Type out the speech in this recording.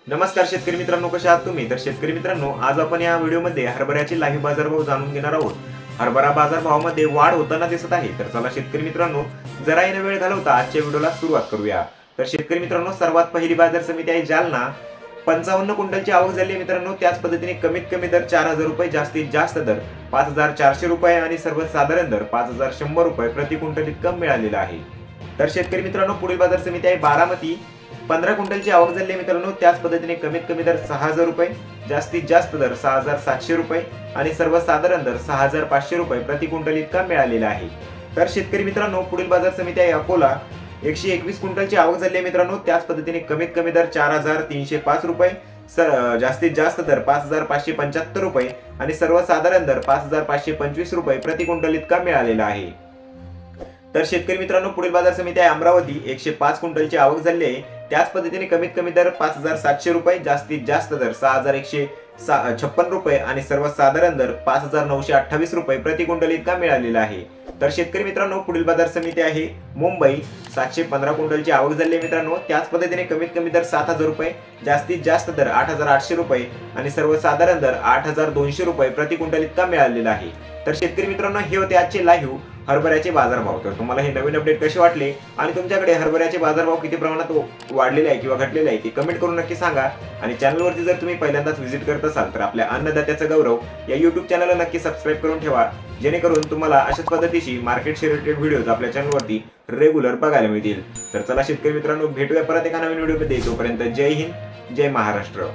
नमस्कार शेतकरी मित्रांनो, कशा आहात तुम्ही? तर शेतकरी मित्रांनो, आज आपण या व्हिडिओमध्ये हरभऱ्याचे लाईव्ह बाजारभाव जाणून घेणार आहोत. हरभरा बाजारभावामध्ये वाढ होताना दिसत आहे. तर चला शेतकरी मित्रांनो, जरा येणं वेळ घालवता आजच्या व्हिडिओला सुरुवात करूया. तर शेतकरी मित्रांनो, सर्वात पहिली बाजार समिती आहे जालना. 55 क्विंटलची आवक झाली आहे मित्रांनो. त्याच पद्धतीने कमीत कमी दर 4000 रुपये, जास्तीत जास्त दर 5400 रुपये आणि सर्वसाधारण दर 5100 रुपये प्रति क्विंटल इतका मिळालेला आहे. तर शेतकरी मित्रांनो, पुढील बाजार समिती आहे बारामती. 15 क्विंटलची आवक झाली आहे मित्रांनो. त्याच पद्धतीने कमीत कमी दर 6000 रुपये, जास्तीत जास्त दर 6700 रुपये आणि सर्वसाधारण दर 6500 रुपये प्रति क्विंटल इतका मिळालेला आहे. तर शेतकरी मित्रांनो, पुढील बाजार समिती आहे अकोला. 121 क्विंटलची आवक झाली आहे मित्रांनो. त्याच पद्धतीने कमीत कमी दर 4305 रुपये, जास्तीत जास्त दर 5575 रुपये आणि सर्वसाधारण दर 5525 रुपये प्रति क्विंटल इतका मिळालेला आहे. तर शेतकरी मित्रांनो, पुढील बाजार समिती आहे अमरावती. 105 क्विंटलची आवक झाली आहे. त्याच पद्धतीने कमीत कमी दर 5700 रुपये, जास्तीत जास्त दर 6156 रुपये आणि सर्वसाधारण दर 5928 रुपये प्रति क्विंटल इतका मिळालेला आहे. तर शेतकरी मित्रांनो, पुढील बाजार समिती आहे मुंबई. 715 क्विंटलची आवक झाली आहे मित्रांनो. त्याच पद्धतीने कमीत कमी दर 7000 रुपये, जास्तीत जास्त दर 8800 रुपये आणि सर्वसाधारण दर 8200 रुपये प्रति क्विंटल इतका मिळालेला आहे. तर शेतकरी मित्रांनो, हे होते आजचे लाईव्ह हरभऱ्याचे बाजारभाव. तर तुम्हाला हे नवीन अपडेट कसे वाटले आणि तुमच्याकडे हरभऱ्याचे बाजारभाव किती प्रमाणात वाढलेले आहे किंवा घटलेले आहे ते कमेंट करून नक्की सांगा. आणि चॅनलवरती जर तुम्ही पहिल्यांदाच व्हिजिट करत असाल तर आपल्या अन्नदात्याचा गौरव या युट्यूब चॅनलला नक्की सबस्क्राईब करून ठेवा, जेणेकरून तुम्हाला अशाच पद्धतीची मार्केट रिलेटेड व्हिडिओज आपल्या चॅनलवरती रेग्युलर बघायला मिळतील. तर चला शेतकरी मित्रांनो, भेटूया परत एका नवीन व्हिडिओमध्ये. तोपर्यंत जय हिंद, जय महाराष्ट्र.